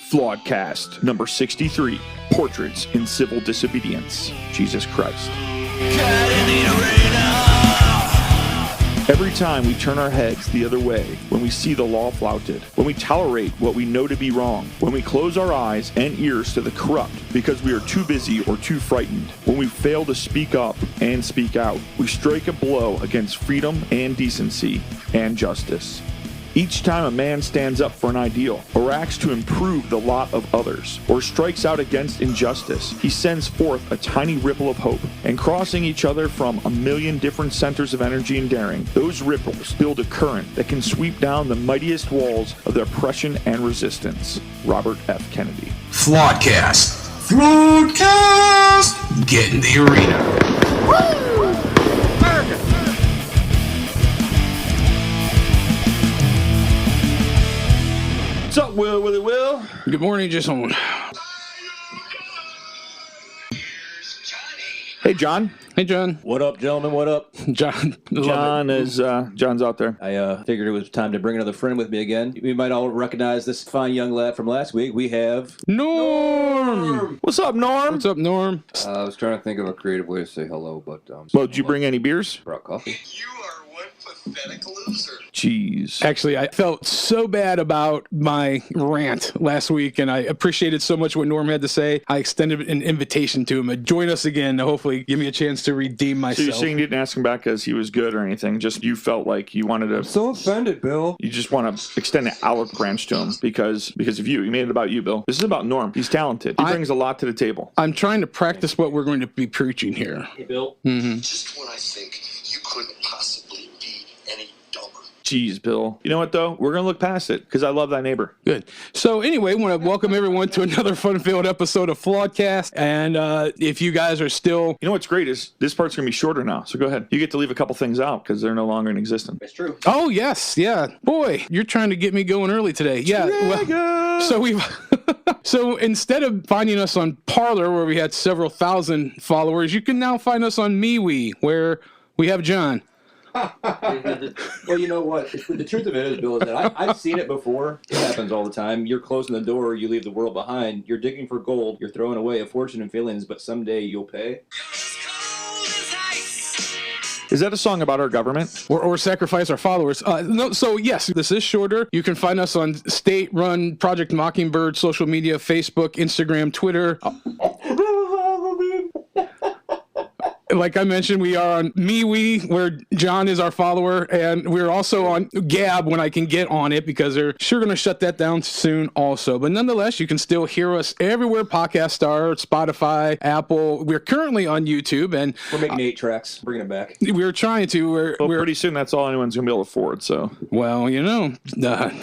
Flawedcast, number 63, Portraits in Civil Disobedience, Jesus Christ. Every time we turn our heads the other way, when we see the law flouted, when we tolerate what we know to be wrong, when we close our eyes and ears to the corrupt because we are too busy or too frightened, when we fail to speak up and speak out, we strike a blow against freedom and decency and justice. Each time a man stands up for an ideal, or acts to improve the lot of others, or strikes out against injustice, he sends forth a tiny ripple of hope, and crossing each other from a million different centers of energy and daring, those ripples build a current that can sweep down the mightiest walls of the oppression and resistance. Robert F. Kennedy. Flawedcast. Flawedcast! Get in the arena. Woo! What's up, Willie Will? Good morning, Jason. Hey, John. Hey, John. What up, gentlemen? What up? John. John's out there. I figured it was time to bring another friend with me again. We might all recognize this fine young lad from last week. We have Norm. What's up, Norm? What's up, Norm? I was trying to think of a creative way to say hello, but Well, did you bring any beers? brought coffee. You are one pathetic loser. Jeez. Actually, I felt so bad about my rant last week, and I appreciated so much what Norm had to say. I extended an invitation to him to join us again to hopefully give me a chance to redeem So myself. you're saying you didn't ask him back because he was good or anything? Just you felt like you wanted to. So offended, Bill. You just want to extend an olive branch to him because of you. You made it about you, Bill. This is about Norm. He's talented. He brings a lot to the table. I'm trying to practice what we're going to be preaching here. Hey, Bill. Just when I think you couldn't possibly be any dumber. Jeez, Bill. You know what, though? We're going to look past it because I love thy neighbor. Good. So anyway, I want to welcome everyone to another fun-filled episode of Flawedcast. And if you guys are still... You know what's great is this part's going to be shorter now. So go ahead. You get to leave a couple things out because they're no longer in existence. It's true. Oh, yes. Yeah. Boy, you're trying to get me going early today. Yeah. Well, so we've... So instead of finding us on Parler, where we had several thousand followers, you can now find us on MeWe, where we have John. Well, you know what? The truth of it is, Bill, is that I've seen it before. It happens all the time. You're closing the door, you leave the world behind. You're digging for gold. You're throwing away a fortune and feelings, but someday you'll pay. Is that a song about our government? Or sacrifice our followers. No, so yes, this is shorter. You can find us on state-run Project Mockingbird, social media, Facebook, Instagram, Twitter. Like I mentioned, we are on MeWe, where John is our follower, and we're also on Gab when I can get on it, because they're sure going to shut that down soon also. But nonetheless, you can still hear us everywhere, Podcast Star, Spotify, Apple. We're currently on YouTube, and We're making 8 tracks, bringing it back. we're trying to. Well, pretty soon that's all anyone's going to be able to afford, so. Well, you know,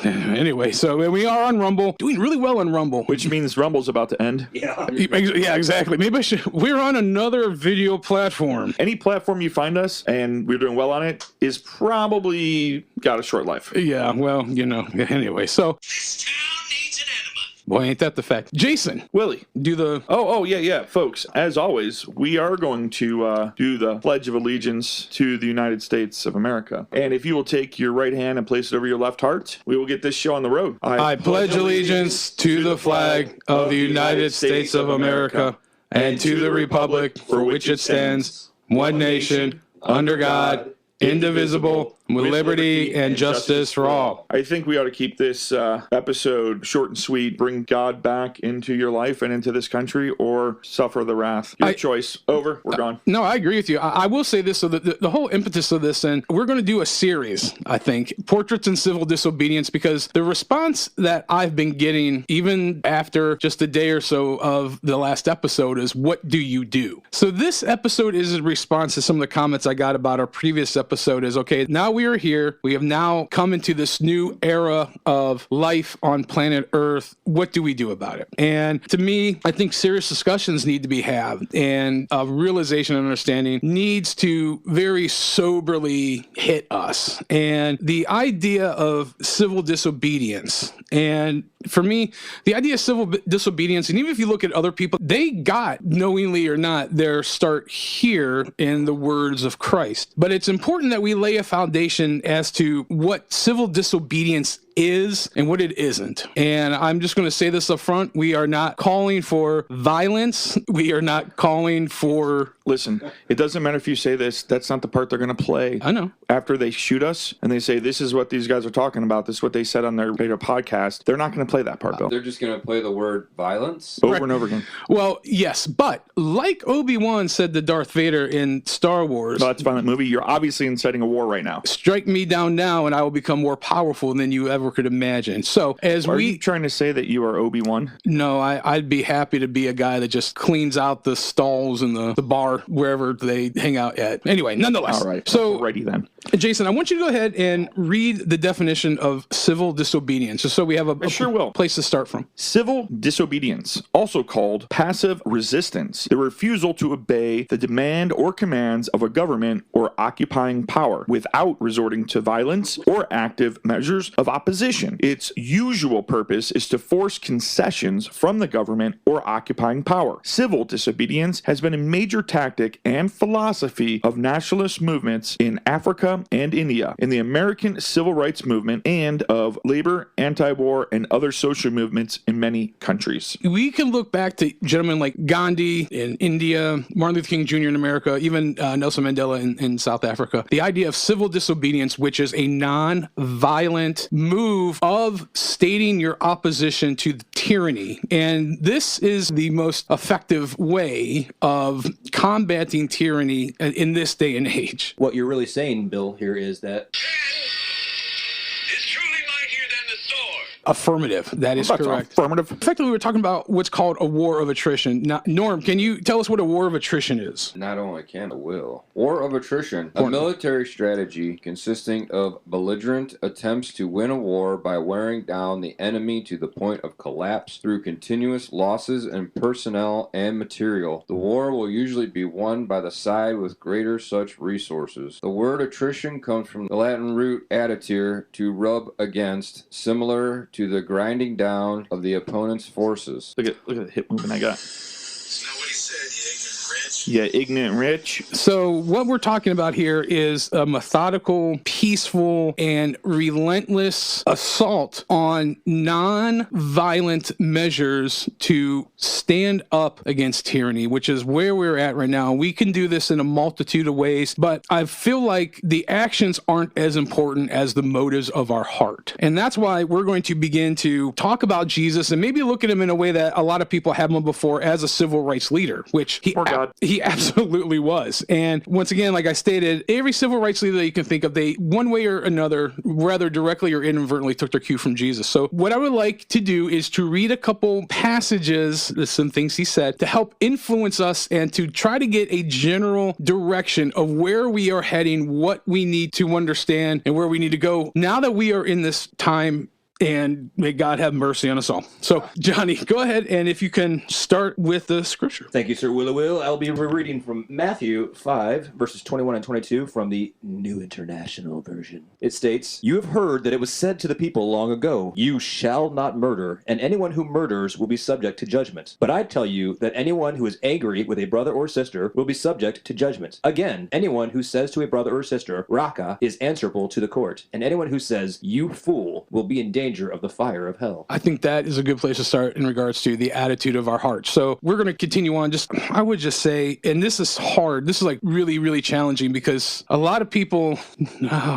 anyway, so we are on Rumble, doing really well on Rumble. Which means Rumble's about to end. Yeah. Yeah, exactly. Maybe I should. We're on another video platform. Any platform you find us, and we're doing well on it, is probably got a short life. Yeah, well, you know, anyway, so. This town needs an enema. Boy, ain't that the fact. Jason, Willie. do the... Oh, yeah. Folks, as always, we are going to do the Pledge of Allegiance to the United States of America. And if you will take your right hand and place it over your left heart, we will get this show on the road. I pledge allegiance to the flag of the United States of America and to the republic for which it stands, one nation, under God, indivisible, with liberty and justice for all. I think we ought to keep this episode short and sweet. Bring God back into your life and into this country, or suffer the wrath. Your choice. Over. We're gone. No, I agree with you. I will say this, so the whole impetus of this, and we're going to do a series, I think, Portraits in Civil Disobedience, because the response that I've been getting, even after just a day or so of the last episode, is, what do you do? So this episode is a response to some of the comments I got about our previous episode is, okay, now we are here. We have now come into this new era of life on planet Earth. What do we do about it? And to me, I think serious discussions need to be had, and a realization and understanding needs to very soberly hit us. And the idea of civil disobedience, and for me, the idea of civil disobedience, and even if you look at other people, they got, knowingly or not, their start here in the words of Christ. But it's important that we lay a foundation explanation as to what civil disobedience is and what it isn't. And I'm just going to say this up front. We are not calling for violence. We are not calling for... Listen, it doesn't matter if you say this. That's not the part they're going to play. I know. After they shoot us and they say, this is what these guys are talking about, this is what they said on their radio podcast, they're not going to play that part, Bill. They're just going to play the word violence? Over and over again. Well, yes, but like Obi-Wan said to Darth Vader in Star Wars... Well, that's a violent movie. You're obviously inciting a war right now. Strike me down now and I will become more powerful than you ever could imagine. So as Are you trying to say that you are Obi-Wan? No, I'd be happy to be a guy that just cleans out the stalls in the bar wherever they hang out at. Anyway, nonetheless. All right. So, Alrighty then. Jason, I want you to go ahead and read the definition of civil disobedience, just so we have a place to start from. Civil disobedience, also called passive resistance, the refusal to obey the demand or commands of a government or occupying power without resorting to violence or active measures of opposition. Its usual purpose is to force concessions from the government or occupying power. Civil disobedience has been a major tactic and philosophy of nationalist movements in Africa and India, in the American civil rights movement, and of labor, anti-war, and other social movements in many countries. We can look back to gentlemen like Gandhi in India, Martin Luther King Jr. in America, even Nelson Mandela in South Africa. The idea of civil disobedience, which is a non-violent move of stating your opposition to tyranny. And this is the most effective way of combating tyranny in this day and age. What you're really saying, Bill, here is that Is truly mightier than the sword. Affirmative. That is That's correct. affirmative. Effectively, we're talking about what's called a war of attrition. Now, Norm, can you tell us what a war of attrition is? Not only can, but will. War of attrition, a military strategy consisting of belligerent attempts to win a war by wearing down the enemy to the point of collapse through continuous losses in personnel and material. The war will usually be won by the side with greater such resources. The word attrition comes from the Latin root additere, to rub against, similar to the grinding down of the opponent's forces. Look at the hip movement I got. That's not what he said, you ignorant wretch. Yeah, ignorant rich. So what we're talking about here is a methodical, peaceful, and relentless assault on non-violent measures to stand up against tyranny, which is where we're at right now. We can do this in a multitude of ways, but I feel like the actions aren't as important as the motives of our heart. And that's why we're going to begin to talk about Jesus and maybe look at him in a way that a lot of people have him before as a civil rights leader, which he absolutely was. And once again, like I stated, every civil rights leader that you can think of, they, one way or another, whether directly or inadvertently, took their cue from Jesus. So what I would like to do is to read a couple passages, some things he said, to help influence us and to try to get a general direction of where we are heading, what we need to understand, and where we need to go now that we are in this time. And may God have mercy on us all. So, Johnny, go ahead, and if you can start with the scripture. Thank you, Sir Will. I'll be reading from Matthew 5, verses 21 and 22 from the New International Version. It states, "You have heard that it was said to the people long ago, 'You shall not murder, and anyone who murders will be subject to judgment.' But I tell you that anyone who is angry with a brother or sister will be subject to judgment. Again, anyone who says to a brother or sister, 'Raka,' is answerable to the court, and anyone who says, 'You fool,' will be in danger of the fire of hell." I think that is a good place to start in regards to the attitude of our hearts. So we're going to continue on. I would just say, and this is hard. This is like really, really challenging because a lot of people,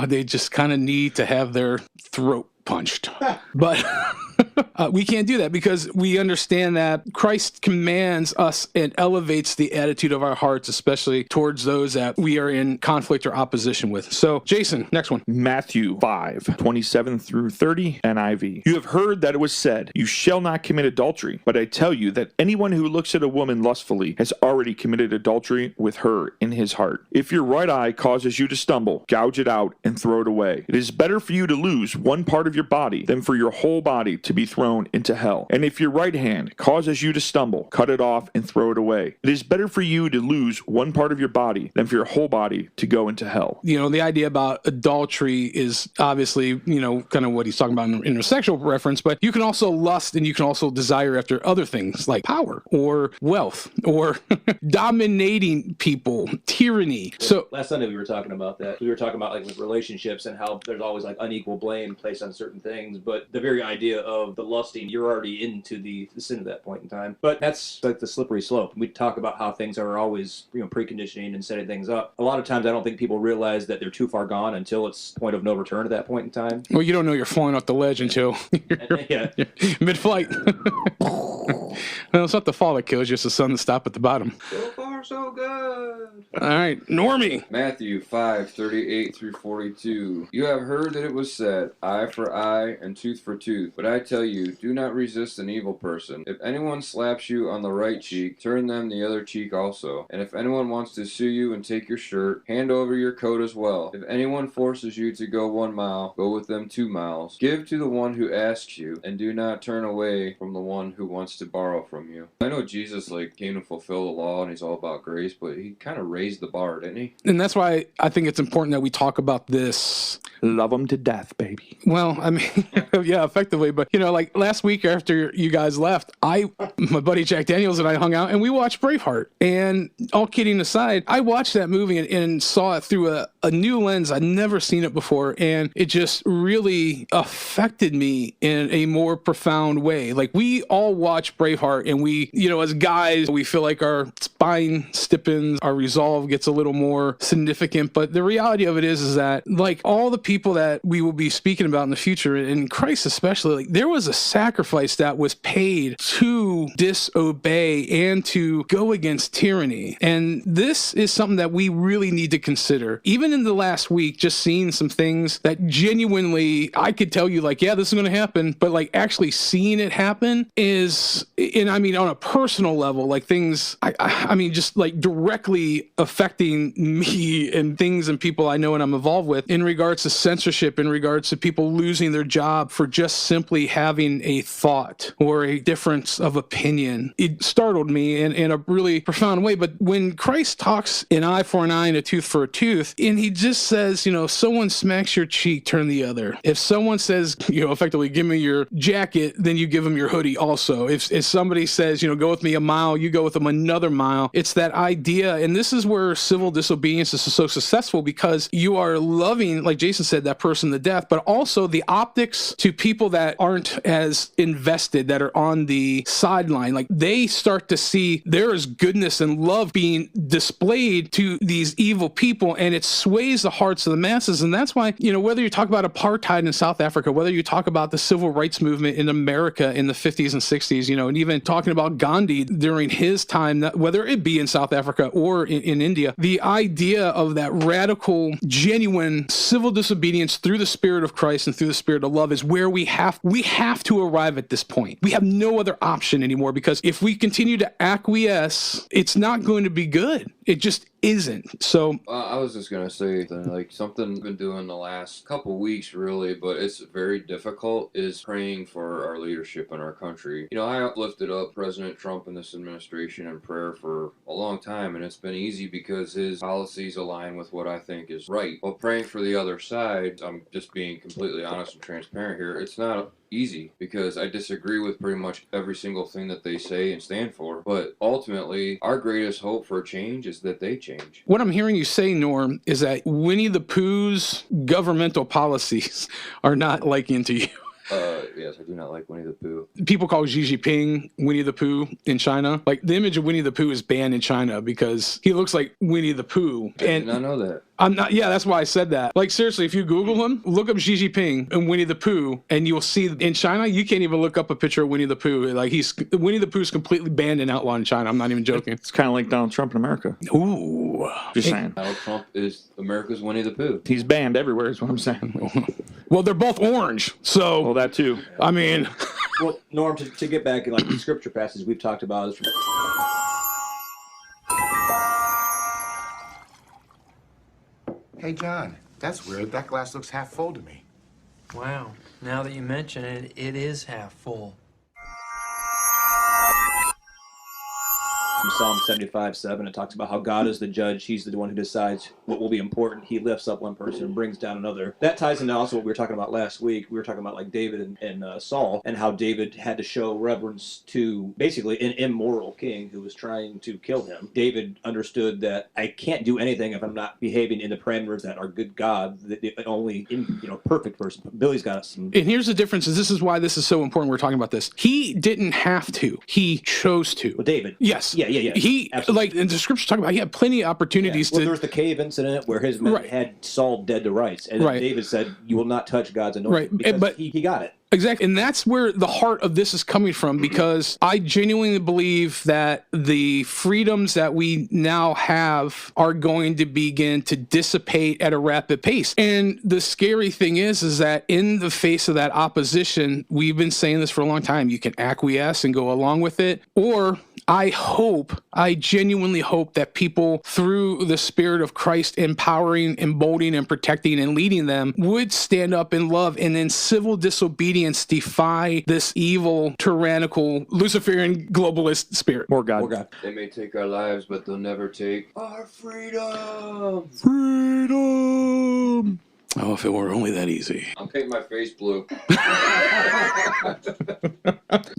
they just kind of need to have their throat punched. But we can't do that because we understand that Christ commands us and elevates the attitude of our hearts, especially towards those that we are in conflict or opposition with. So, Jason, next one. Matthew 5, 27 through 30, NIV. "You have heard that it was said, 'You shall not commit adultery.' But I tell you that anyone who looks at a woman lustfully has already committed adultery with her in his heart. If your right eye causes you to stumble, gouge it out and throw it away. It is better for you to lose one part of your body than for your whole body to be thrown into hell. And if your right hand causes you to stumble, cut it off and throw it away. It is better for you to lose one part of your body than for your whole body to go into hell. You know, the idea about adultery is obviously, you know, kind of what he's talking about in intersexual reference, but you can also lust and you can also desire after other things like power or wealth or dominating people, tyranny. So last Sunday we were talking about that. We were talking about like with relationships and how there's always like unequal blame placed on certain things, but the very idea of the lusting, you're already into the sin at that point in time. But that's like the slippery slope. We talk about how things are always, you know, preconditioning and setting things up. A lot of times I don't think people realize that they're too far gone until it's point of no return at that point in time. Well, you don't know you're falling off the ledge until you're mid-flight. No, it's not the fall that kills you, it's the sun that stops at the bottom. So far, so good. All right, Normie. Matthew 5:38 through 42. You have heard that it was said, eye for eye and tooth for tooth. But I tell you, do not resist an evil person. If anyone slaps you on the right cheek, turn them the other cheek also. And if anyone wants to sue you and take your shirt, hand over your coat as well. If anyone forces you to go 1 mile, go with them 2 miles. Give to the one who asks you, and do not turn away from the one who wants to borrow from you. I know Jesus came to fulfill the law and he's all about grace, but he kind of raised the bar, didn't he? And that's why I think it's important that we talk about this. Love them to death, baby. Well, I mean, yeah, effectively. But, you know, like last week after you guys left, my buddy Jack Daniels and I hung out and we watched Braveheart. And all kidding aside, I watched that movie and saw it through a new lens. I'd never seen it before. And it just really affected me in a more profound way. Like we all watch Braveheart and we, you know, as guys, we feel like our spine stiffens, our resolve gets a little more significant. But the reality of it is that like all the people that we will be speaking about in the future, and Christ especially, like there was a sacrifice that was paid to disobey and to go against tyranny. And this is something that we really need to consider. Even in the last week, just seeing some things that genuinely, I could tell you like, yeah, this is going to happen, but like actually seeing it happen is, and I mean, on a personal level, like things, I mean, just like directly affecting me and things and people I know and I'm involved with in regards to censorship, in regards to people losing their job for just simply having a thought or a difference of opinion. It startled me in a really profound way. But when Christ talks an eye for an eye and a tooth for a tooth, and he just says, you know, if someone smacks your cheek, turn the other. If someone says, you know, effectively, give me your jacket, then you give them your hoodie also. If somebody says, you know, go with me a mile, you go with them another mile. It's that idea. And this is where civil disobedience is so successful, because you are loving, like Jason said, that person to death, but also the optics to people that aren't as invested, that are on the sideline. Like they start to see there is goodness and love being displayed to these evil people, and it sways the hearts of the masses. And that's why, you know, whether you talk about apartheid in South Africa, whether you talk about the civil rights movement in America in the 50s and 60s, you know, and even talking about Gandhi during his time, whether it be in South Africa or in India, the idea of that radical, genuine civil disobedience through the Spirit of Christ and through the Spirit of love is where we have to arrive at this point. We have no other option anymore, because if we continue to acquiesce, it's not going to be good. It just isn't. So I was just gonna say that, like, something I've been doing the last couple weeks really, but it's very difficult, is praying for our leadership in our country. You know, I lifted up President Trump and this administration in prayer for a long time, and it's been easy because his policies align with what I think is right. But praying for the other side, I'm just being completely honest and transparent here, it's not easy, because I disagree with pretty much every single thing that they say and stand for. But ultimately, our greatest hope for change is that they change. What I'm hearing you say, Norm, is that Winnie the Pooh's governmental policies are not liking to you. Yes, I do not like Winnie the Pooh. People call Xi Jinping Winnie the Pooh in China. Like, the image of Winnie the Pooh is banned in China because he looks like Winnie the Pooh. I did not know that. I'm not, yeah, that's why I said that. Like, seriously, if you Google him, look up Xi Jinping and Winnie the Pooh, and you'll see in China, you can't even look up a picture of Winnie the Pooh. Like, Winnie the Pooh's completely banned and outlawed in China. I'm not even joking. It's kind of like Donald Trump in America. Ooh. Just saying. Donald Trump is America's Winnie the Pooh. He's banned everywhere is what I'm saying. Well, they're both orange, so. Well, that too. I mean. Well, Norm, to get back in like the scripture passages we've talked about is from Hey, John, that's weird. That glass looks half full to me. Wow. Now that you mention it, it is half full. From Psalm 75:7, it talks about how God is the judge. He's the one who decides what will be important. He lifts up one person and brings down another. That ties into also what we were talking about last week. We were talking about like David and Saul, and how David had to show reverence to basically an immoral king who was trying to kill him. David understood that I can't do anything if I'm not behaving in the parameters that are good God, the only perfect person. Billy's got some. And here's the difference, is this is why this is so important we're talking about this. He didn't have to. He chose to. Well, David. Yes. Yeah. He, absolutely. like in the scriptures talk about, he had plenty of opportunities Well, to... there was the cave incident where his men had Saul dead to rights. And David said, you will not touch God's anointing. Because but he got it. Exactly. And that's where the heart of this is coming from, because I genuinely believe that the freedoms that we now have are going to begin to dissipate at a rapid pace. And the scary thing is that in the face of that opposition, we've been saying this for a long time, you can acquiesce and go along with it, or I genuinely hope that people, through the Spirit of Christ empowering, emboldening, and protecting and leading them, would stand up in love and in civil disobedience defy this evil, tyrannical, Luciferian, globalist spirit. More God. They may take our lives, but they'll never take our freedom. Freedom! Oh, if it were only that easy. I'll paint my face blue.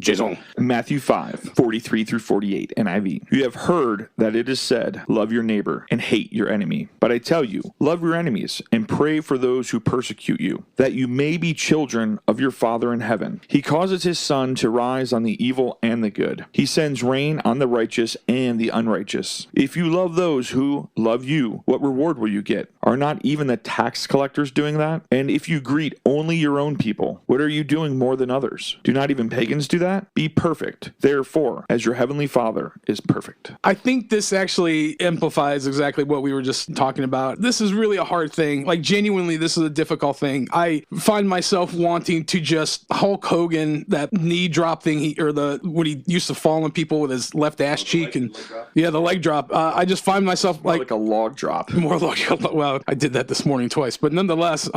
Jizzle. Matthew 5:43-48 NIV. You have heard that it is said, love your neighbor and hate your enemy. But I tell you, love your enemies and pray for those who persecute you, that you may be children of your Father in heaven. He causes his sun to rise on the evil and the good. He sends rain on the righteous and the unrighteous. If you love those who love you, what reward will you get? Are not even the tax collectors doing that? And if you greet only your own people, what are you doing more than others? Do not even pagans do that? Be perfect, therefore, as your heavenly Father is perfect. I think this actually amplifies exactly what we were just talking about. This is really a hard thing. Like, genuinely, this is a difficult thing. I find myself wanting to just Hulk Hogan, that knee drop thing, when he used to fall on people with his left ass cheek, and the leg drop. I just find myself like a log drop. More like, well, I did that this morning twice, but nonetheless,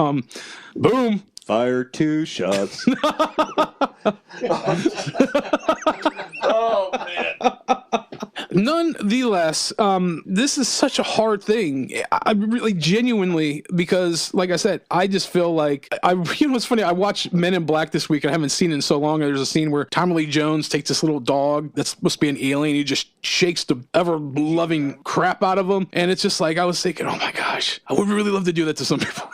boom. Fire 2 shots. Oh, man. Nonetheless, this is such a hard thing. I really genuinely, because like I said, I just feel like it's funny. I watched Men in Black this week and I haven't seen it in so long. There's a scene where Tommy Lee Jones takes this little dog that's supposed to be an alien. He just shakes the ever loving crap out of him. And it's just like, I was thinking, oh my gosh, I would really love to do that to some people.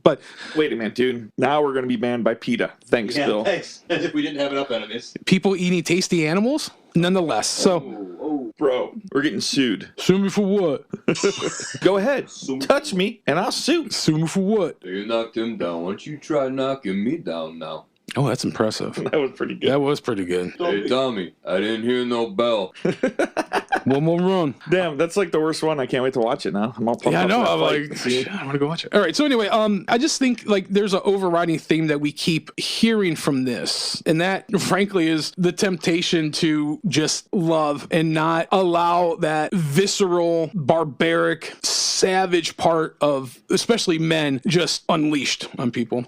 But wait a minute, dude. Now we're going to be banned by PETA. Thanks, Bill. Thanks. As if we didn't have enough enemies. People eating tasty animals? Nonetheless. So, bro, we're getting sued. Sue me for what? Go ahead. Touch me, and I'll sue. Sue me for what? You knocked him down. Why don't you try knocking me down now? Oh, that's impressive. That was pretty good. That was pretty good. Hey, Tommy, I didn't hear no bell. One more run. Damn, that's like the worst one. I can't wait to watch it now. I'm all pumped I up know. for that I'm fight. like, shit, I want to go watch it. All right. So anyway, I just think like there's an overriding theme that we keep hearing from this, and that, frankly, is the temptation to just love and not allow that visceral, barbaric, savage part of, especially men, just unleashed on people.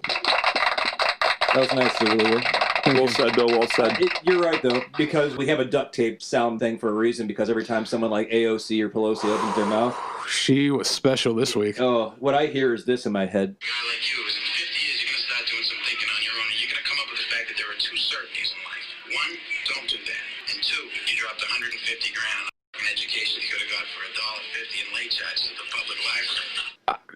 That was nice, Lulu. Well said, Bill. Well said. You're right, though, because we have a duct tape sound thing for a reason, because every time someone like AOC or Pelosi opens their mouth... She was special this week. Oh, what I hear is this in my head. A guy like you is in 50 years, you're going to start doing some thinking on your own, and you're going to come up with the fact that there are two certainties in life. One, don't do that. And two, you dropped $150 grand on an education you could have got for $1.50 in late charges at the public library.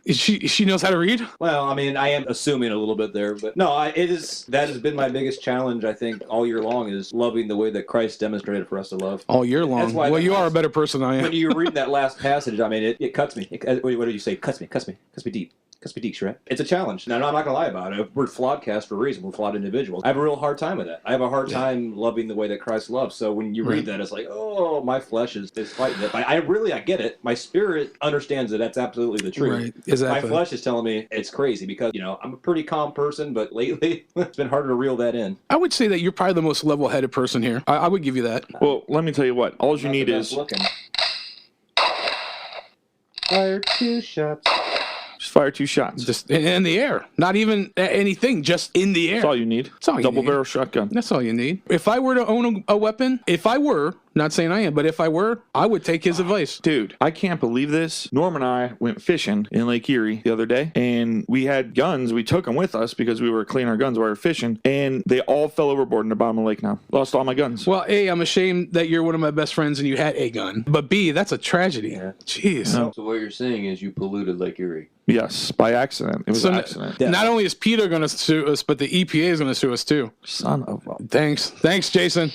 She knows how to read? Well, I mean, I am assuming a little bit there, but no, that has been my biggest challenge, I think, all year long, is loving the way that Christ demonstrated for us to love. All year long. Well, you are a better person than I am. When you read that last passage, I mean, it cuts me. What do you say? Cuts me deep. Cuts me deep, Shrek. It's a challenge. Now, I'm not going to lie about it. We're Flawedcast for a reason. We're flawed individuals. I have a real hard time with that. I have a hard time loving the way that Christ loves. So when you read that, it's like, oh, my flesh is fighting it. I get it. My spirit understands that that's absolutely the truth. Right. Exactly. My flesh is telling me it's crazy because, I'm a pretty calm person, but lately it's been harder to reel that in. I would say that you're probably the most level-headed person here. I would give you that. Well, let me tell you what. All you need is... Fire 2 shots. Just Fire 2 shots. Just in the air. Not even anything, just in the air. That's all you need. That's all you Double need. barrel shotgun. That's all you need. If I were to own a weapon, not saying I am, but if I were, I would take his advice. Dude, I can't believe this. Norm and I went fishing in Lake Erie the other day, and we had guns. We took them with us because we were cleaning our guns while we were fishing, and they all fell overboard in the bottom of the lake now. Lost all my guns. Well, A, I'm ashamed that you're one of my best friends and you had a gun. But B, that's a tragedy. Yeah. Jeez. No. So what you're saying is you polluted Lake Erie. Yes, by accident. It was an accident. Not only is PETA going to sue us, but the EPA is going to sue us too. Son of a... Thanks, Jason.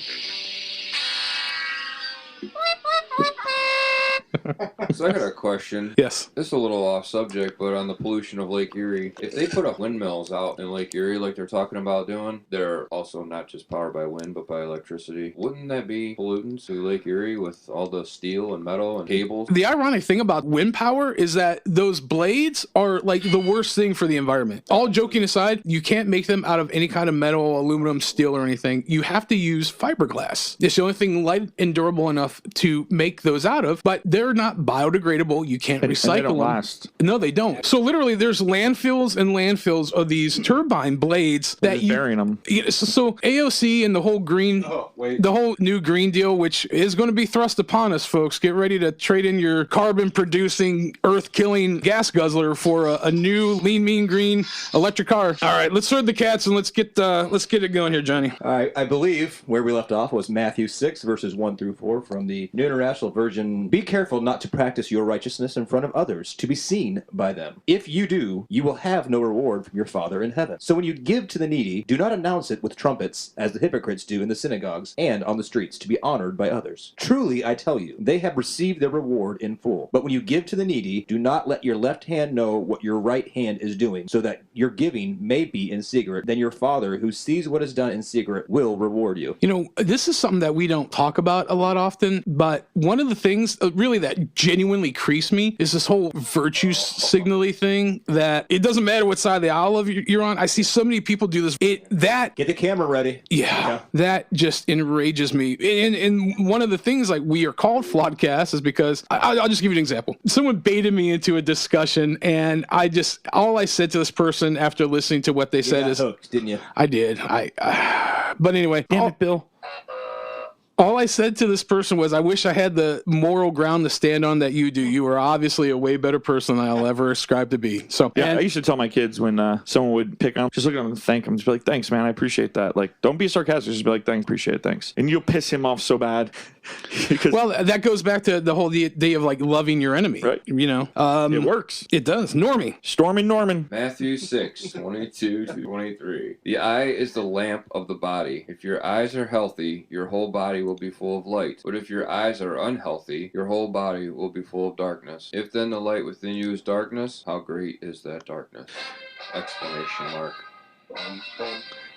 So I got a question. Yes. This is a little off subject, but on the pollution of Lake Erie, if they put up windmills out in Lake Erie like they're talking about doing, they're also not just powered by wind, but by electricity. Wouldn't that be pollutants to Lake Erie with all the steel and metal and cables? The ironic thing about wind power is that those blades are like the worst thing for the environment. All joking aside, you can't make them out of any kind of metal, aluminum, steel, or anything. You have to use fiberglass. It's the only thing light and durable enough to make those out of, but they're not biodegradable. You can't recycle they don't them. last. No, they don't. So literally, there's landfills and landfills of these turbine blades that Just you burying them. So AOC and the whole the whole new Green Deal, which is going to be thrust upon us, folks. Get ready to trade in your carbon-producing, earth-killing gas guzzler for a new lean, mean, green electric car. All right, let's herd the cats and let's get it going here, Johnny. I believe where we left off was Matthew 6, verses 1 through 4 from the New International Version. Be careful not to practice your righteousness in front of others, to be seen by them. If you do, you will have no reward from your Father in heaven. So when you give to the needy, do not announce it with trumpets, as the hypocrites do in the synagogues and on the streets, to be honored by others. Truly, I tell you, they have received their reward in full. But when you give to the needy, do not let your left hand know what your right hand is doing, so that your giving may be in secret. Then your Father, who sees what is done in secret, will reward you. You know, this is something that we don't talk about a lot often, but one of the things really that genuinely crease me is this whole virtue signally thing that it doesn't matter what side of the aisle you're on. I see so many people do this. Get the camera ready. Yeah, that just enrages me. And one of the things, like, we are called Flawedcast is because I'll just give you an example. Someone baited me into a discussion, and all I said to this person after listening to what they said is, hooked, didn't you? I did. But anyway, Damn it, Bill. all I said to this person was, I wish I had the moral ground to stand on that you do. You are obviously a way better person than I'll ever ascribe to be. So Yeah, I used to tell my kids when someone would pick on, just look at them and thank them. Just be like, thanks, man. I appreciate that. Like, don't be sarcastic. Just be like, thanks, appreciate it, thanks. And you'll piss him off so bad. Well, that goes back to the whole idea of like loving your enemy. Right. You know, it works. It does. Normie. Stormin' Norman. Matthew 6, 22 to 23. The eye is the lamp of the body. If your eyes are healthy, your whole body will be full of light. But if your eyes are unhealthy, your whole body will be full of darkness. If then the light within you is darkness, how great is that darkness? Exclamation mark.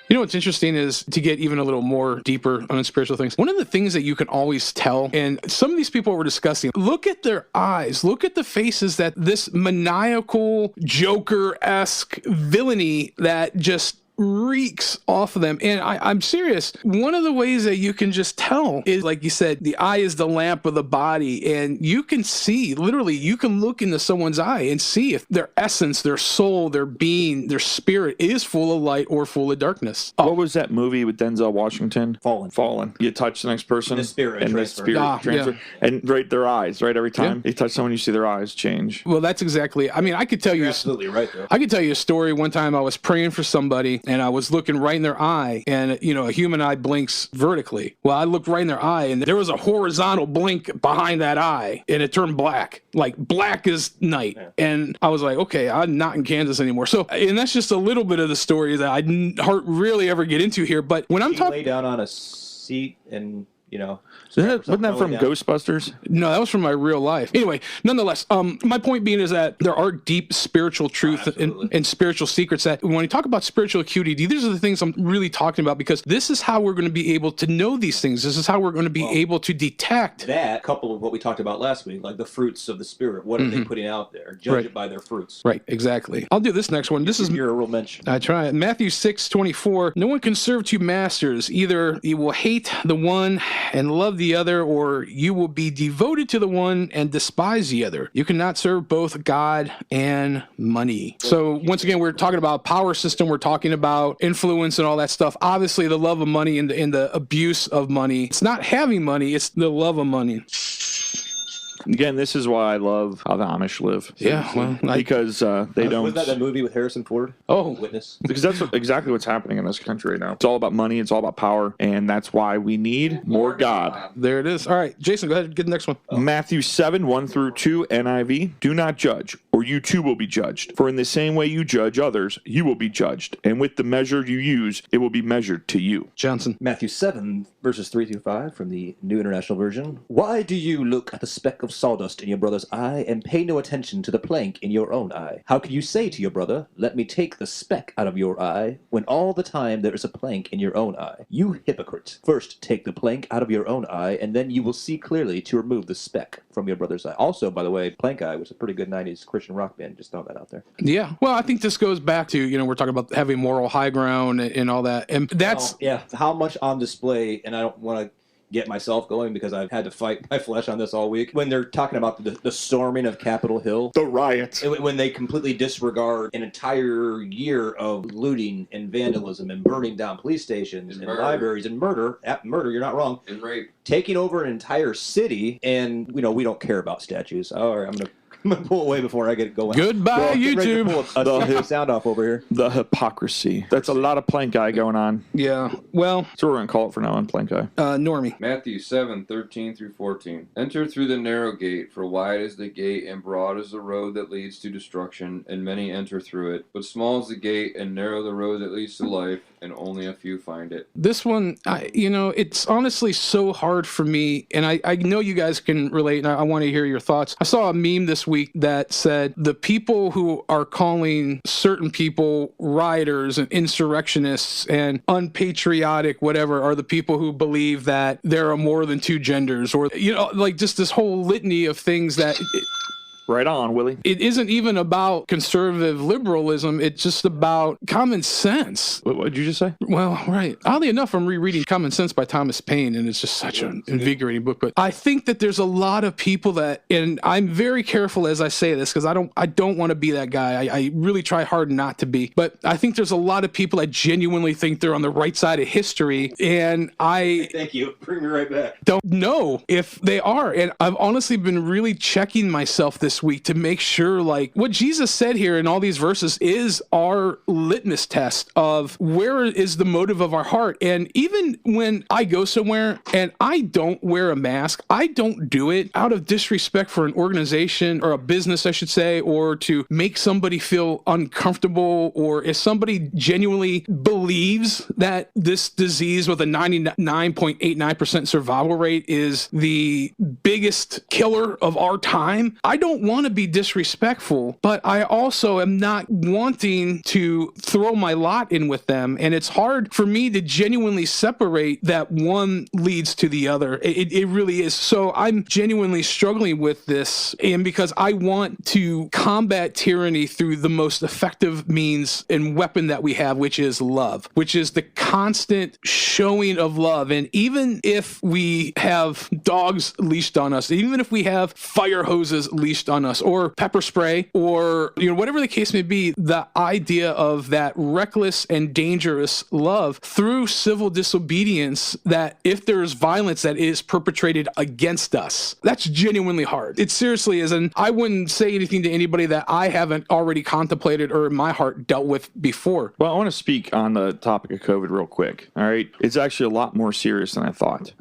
You know what's interesting is to get even a little more deeper on spiritual things. One of the things that you can always tell, and some of these people were discussing, look at their eyes, look at the faces, that this maniacal, Joker-esque villainy that just reeks off of them. And I'm serious. One of the ways that you can just tell is, like you said, the eye is the lamp of the body. And you can see, literally, you can look into someone's eye and see if their essence, their soul, their being, their spirit is full of light or full of darkness. What was that movie with Denzel Washington? Fallen. You touch the next person. The spirit and transfer. the spirit transfer. Yeah. And right, their eyes, right? Every time you touch someone, you see their eyes change. Well, that's exactly, I mean, I could tell you. You're absolutely right, though. I could tell you a story. One time I was praying for somebody and I was looking right in their eye, and you know, a human eye blinks vertically. Well, I looked right in their eye and there was a horizontal blink behind that eye and it turned black, like black as night. Yeah. And I was like, okay, I'm not in Kansas anymore. So, and that's just a little bit of the story that I didn't really ever get into here. But when I'm talking, lay down on a seat and, you know, Wasn't that from Ghostbusters? No, that was from my real life. Anyway, nonetheless, my point being is that there are deep spiritual truth and spiritual secrets that when we talk about spiritual acuity, these are the things I'm really talking about, because this is how we're going to be able to know these things. This is how we're going to be able to detect. That, coupled with what we talked about last week, like the fruits of the Spirit. What are they putting out there? Judge it by their fruits. Right, exactly. I'll do this next one. This is your real mention. I try it. Matthew 6:24. No one can serve two masters. Either you will hate the one and love the other, or you will be devoted to the one and despise the other. You cannot serve both God and money. So once again, we're talking about power system. We're talking about influence and all that stuff. Obviously, the love of money and the abuse of money. It's not having money. It's the love of money. Again, this is why I love how the Amish live. Yeah, well, because they don't. Was that the movie with Harrison Ford? Oh, Witness. Because that's exactly what's happening in this country right now. It's all about money. It's all about power, and that's why we need more God. there it is. All right, Jason, go ahead and get the next one. Matthew 7:1-2 NIV. Do not judge, or you too will be judged. For in the same way you judge others, you will be judged, and with the measure you use, it will be measured to you. Johnson. Matthew 7, verses 3-5 from the New International Version. Why do you look at the speck of sawdust in your brother's eye and pay no attention to the plank in your own eye? How can you say to your brother, let me take the speck out of your eye, when all the time there is a plank in your own eye? You hypocrite! First take the plank out of your own eye, and then you will see clearly to remove the speck from your brother's eye. Also, by the way, Plank Eye was a pretty good 90s Christian rock band. Just throwing that out there. Yeah. Well, I think this goes back to, we're talking about having moral high ground and all that. And that's... Yeah, how much on display, and I don't want to get myself going because I've had to fight my flesh on this all week. When they're talking about the storming of Capitol Hill, The riots. when they completely disregard an entire year of looting and vandalism and burning down police stations and libraries and murder, you're not wrong, And rape. taking over an entire city, and we don't care about statues. All right, I'm gonna pull away before I get going. Goodbye, Get ready to YouTube. pull a sound off over here. The hypocrisy. That's a lot of plank eye going on. Yeah. Well, So we're going to call it for now on plank eye. Normie. Matthew 7:13-14. Enter through the narrow gate, for wide is the gate and broad is the road that leads to destruction, and many enter through it. But small is the gate and narrow the road that leads to life, and only a few find it. This one, it's honestly so hard for me, and I know you guys can relate, and I want to hear your thoughts. I saw a meme this week that said the people who are calling certain people rioters and insurrectionists and unpatriotic, whatever, are the people who believe that there are more than two genders, or, just this whole litany of things that... Right on, Willie. It isn't even about conservative liberalism. It's just about common sense. What did you just say? Well, right. Oddly enough, I'm rereading Common Sense by Thomas Paine, and it's just such an invigorating book. But I think that there's a lot of people that, and I'm very careful as I say this because I don't want to be that guy. I really try hard not to be. But I think there's a lot of people that genuinely think they're on the right side of history, and I Thank you. Bring me right back. don't know if they are. And I've honestly been really checking myself this week to make sure, like, what Jesus said here in all these verses is our litmus test of where is the motive of our heart. And even when I go somewhere and I don't wear a mask, I don't do it out of disrespect for an organization or a business, I should say, or to make somebody feel uncomfortable, or if somebody genuinely believes that this disease with a 99.89% survival rate is the biggest killer of our time, I don't want to be disrespectful, but I also am not wanting to throw my lot in with them. And it's hard for me to genuinely separate that one leads to the other. It really is. So I'm genuinely struggling with this, and because I want to combat tyranny through the most effective means and weapon that we have, which is love, which is the constant showing of love. And even if we have dogs leashed on us, even if we have fire hoses leashed on us, or pepper spray, or whatever the case may be, the idea of that reckless and dangerous love through civil disobedience, that if there's violence that is perpetrated against us, that's genuinely hard. It seriously is. And I wouldn't say anything to anybody that I haven't already contemplated or in my heart dealt with before. Well, I want to speak on the topic of COVID real quick. All right. It's actually a lot more serious than I thought.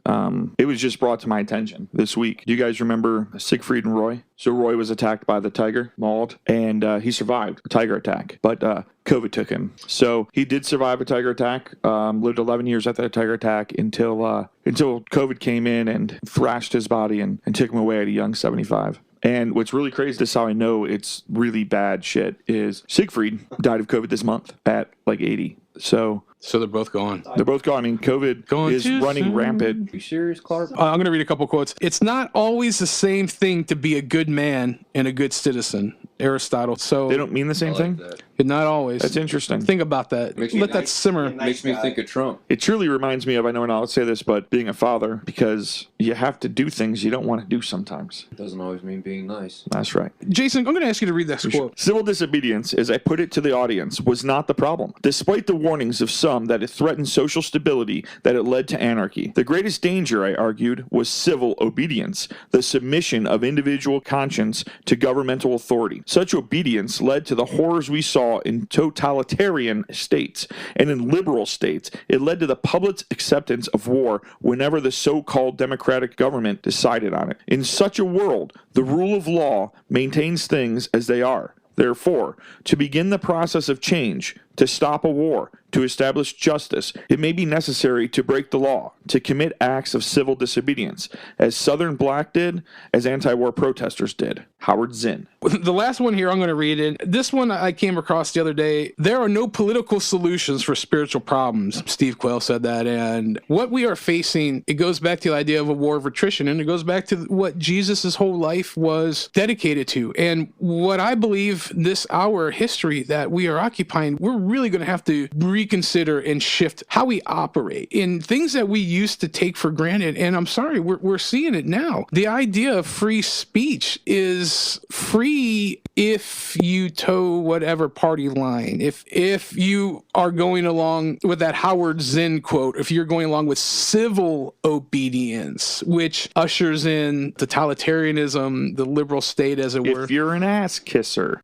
It was just brought to my attention this week. Do you guys remember Siegfried and Roy? So Roy was attacked by the tiger, mauled, and he survived a tiger attack, but COVID took him. So he did survive a tiger attack, lived 11 years after the tiger attack until COVID came in and thrashed his body and took him away at a young 75. And what's really crazy, this is how I know it's really bad shit, is Siegfried died of COVID this month at like 80. So they're both gone. They're both gone. I mean, COVID is running rampant. Are you serious, Clark? I'm going to read a couple quotes. It's not always the same thing to be a good man and a good citizen. Aristotle. So They don't mean the same thing? That. Not always. That's interesting. Think about that. Let that simmer. Makes me think of Trump. It truly reminds me of, I know not to say this, but being a father, because you have to do things you don't want to do sometimes. Doesn't always mean being nice. That's right. Jason, I'm going to ask you to read this quote. Civil disobedience, as I put it to the audience, was not the problem. Despite the warnings of some that it threatened social stability, that it led to anarchy. The greatest danger, I argued, was civil obedience, the submission of individual conscience to governmental authority. Such obedience led to the horrors we saw in totalitarian states, and in liberal states, it led to the public's acceptance of war whenever the so-called democratic government decided on it. In such a world, the rule of law maintains things as they are. Therefore, to begin the process of change, to stop a war, to establish justice, it may be necessary to break the law, to commit acts of civil disobedience, as Southern Black did, as anti-war protesters did. Howard Zinn. The last one here I'm going to read it. This one I came across the other day. There are no political solutions for spiritual problems. Steve Quayle said that. And what we are facing, it goes back to the idea of a war of attrition, and it goes back to what Jesus' whole life was dedicated to. And what I believe this hour history that we are occupying, we're really going to have to reconsider and shift how we operate in things that we used to take for granted. And I'm sorry, we're seeing it now. The idea of free speech is free if you toe whatever party line. If you are going along with that Howard Zinn quote, if you're going along with civil obedience, which ushers in totalitarianism, the liberal state, as it were. If you're an ass kisser.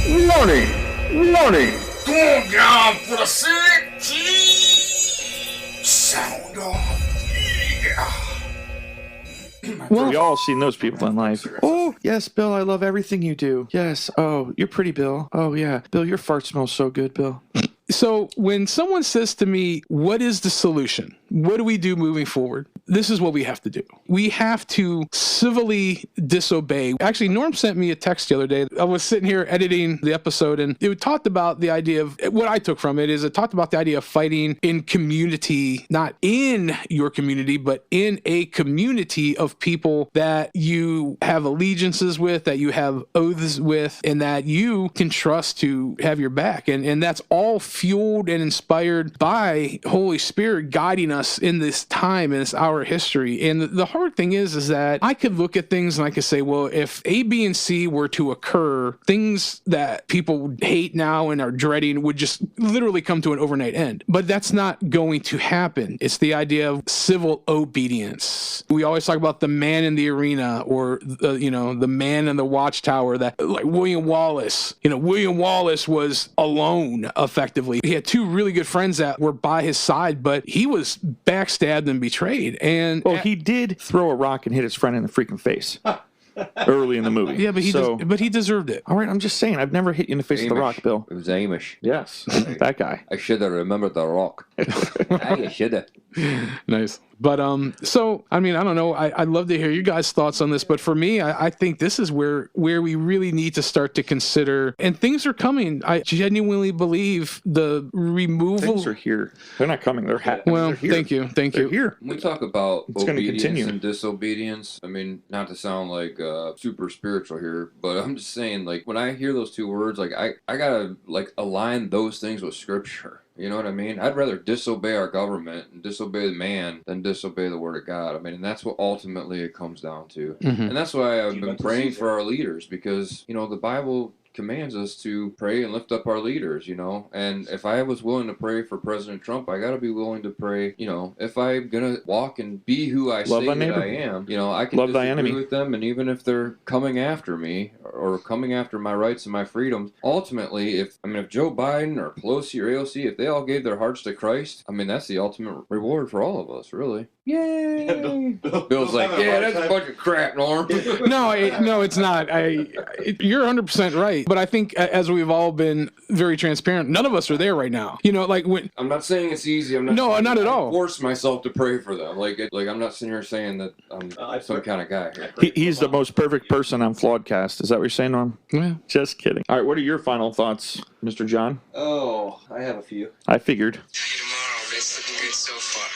Warning! Warning! Going down for the sick. Sound off. Yeah. We all seen those people in life. Oh, yes, Bill, I love everything you do. Yes. Oh, you're pretty, Bill. Oh, yeah. Bill, your fart smells so good, Bill. So when someone says to me, what is the solution? What do we do moving forward? This is what we have to do. We have to civilly disobey. Actually, Norm sent me a text the other day. I was sitting here editing the episode, and it talked about the idea of, what I took from it is it talked about the idea of fighting in community, not in your community, but in a community of people that you have allegiances with, that you have oaths with, and that you can trust to have your back. And that's all fueled and inspired by Holy Spirit guiding us in this time, in this hour of history. And the hard thing is that I could look at things and I could say, well, if A, B, and C were to occur, things that people hate now and are dreading would just literally come to an overnight end. But that's not going to happen. It's the idea of civil obedience. We always talk about the man in the arena, or the man in the watchtower, that like William Wallace. William Wallace was alone effectively. He had two really good friends that were by his side, but he was backstabbed and betrayed. And he did throw a rock and hit his friend in the freaking face early in the movie. Yeah, but he deserved it. All right, I'm just saying, I've never hit you in the face with a rock, Bill. It was Amish. Yes, that guy. I should have remembered the rock. I should have. Nice. But so I mean, I don't know. I'd love to hear you guys' thoughts on this. But for me, I think this is where we really need to start to consider. And things are coming. I genuinely believe the removal. Things are here. They're not coming. They're happening. Well, they're here. thank you. They're here. When we talk about It's gonna obedience continue. and disobedience, I mean, not to sound like super spiritual here, but I'm just saying, like, when I hear those two words, like, I gotta like align those things with Scripture. You know what I mean? I'd rather disobey our government and disobey the man than disobey the word of God. I mean, and that's what ultimately it comes down to. Mm-hmm. And that's why I've been praying for our leaders, because, the Bible commands us to pray and lift up our leaders, and if I was willing to pray for President Trump, I got to be willing to pray, if I'm going to walk and be who I say that I am, I can Love thy disagree enemy. with them, and even if they're coming after me or coming after my rights and my freedoms, ultimately, if Joe Biden or Pelosi or AOC, if they all gave their hearts to Christ, that's the ultimate reward for all of us, really. Yay! Bill's like, yeah, that's a bunch of crap, Norm. No, it's not. You're 100% right. But I think, as we've all been very transparent, none of us are there right now. Like when. I'm not saying it's easy. I'm not. No, saying not at all. I force myself to pray for them. Like I'm not sitting here saying that I'm some kind of guy here. He's the most perfect person on Flawedcast. Is that what you're saying, Norm? Yeah. Just kidding. All right, what are your final thoughts, Mr. John? Oh, I have a few. I figured. See you tomorrow. It's looking good so far.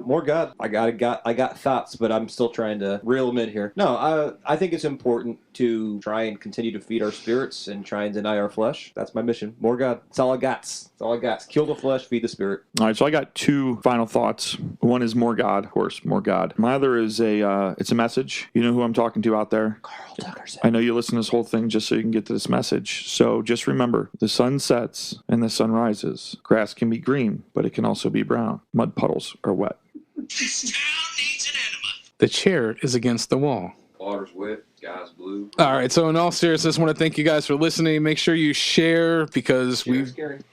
More God. I got thoughts, but I'm still trying to reel them in here. No, I think it's important to try and continue to feed our spirits and try and deny our flesh. That's my mission. More God. That's all I got. That's all I got. Kill the flesh, feed the spirit. All right, so I got two final thoughts. One is more God, of course, more God. My other is it's a message. You know who I'm talking to out there? Carl Tuckerson. I know you listen to this whole thing just so you can get to this message. So just remember, the sun sets and the sun rises. Grass can be green, but it can also be brown. Mud puddles are wet. This town needs an enema. The chair is against the wall. Water's wet, sky's blue. All right, so in all seriousness, I want to thank you guys for listening. Make sure you share because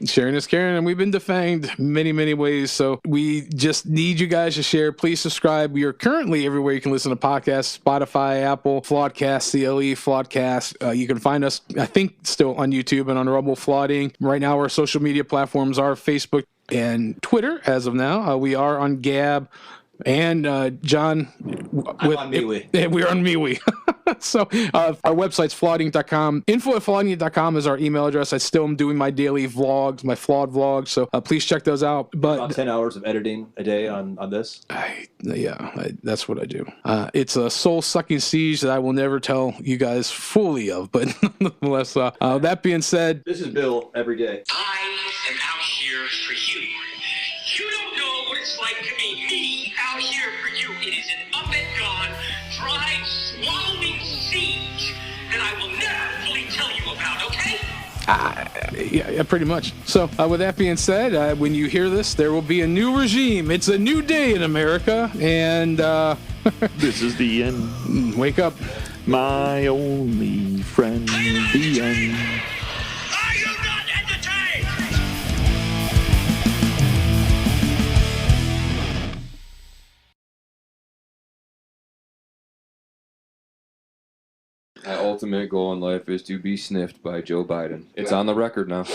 sharing is caring, and we've been defanged many, many ways. So we just need you guys to share. Please subscribe. We are currently everywhere you can listen to podcasts: Spotify, Apple, Flawedcast, CLE, Flawedcast. You can find us, I think, still on YouTube and on Rebel Flaweding. Right now, our social media platforms are Facebook and Twitter. As of now, we are on Gab. And John, I'm on MeWe. We're on MeWe. So our website's flaweding.com. info@flaweding.com is our email address. I still am doing my daily vlogs, my flawed vlogs. So please check those out. But about 10 hours of editing a day on this. That's what I do. It's a soul-sucking siege that I will never tell you guys fully of. But nonetheless, that being said, this is Bill every day. I am out here for you. You don't know what it's like to be me out here for you. It is an up and gone, dry, swallowing siege that I will never fully tell you about, okay? yeah, pretty much. So with that being said, when you hear this, there will be a new regime. It's a new day in America, and This is the end. wake up. My only friend, the end. Are you not entertained? My ultimate goal in life is to be sniffed by Joe Biden. It's on the record now.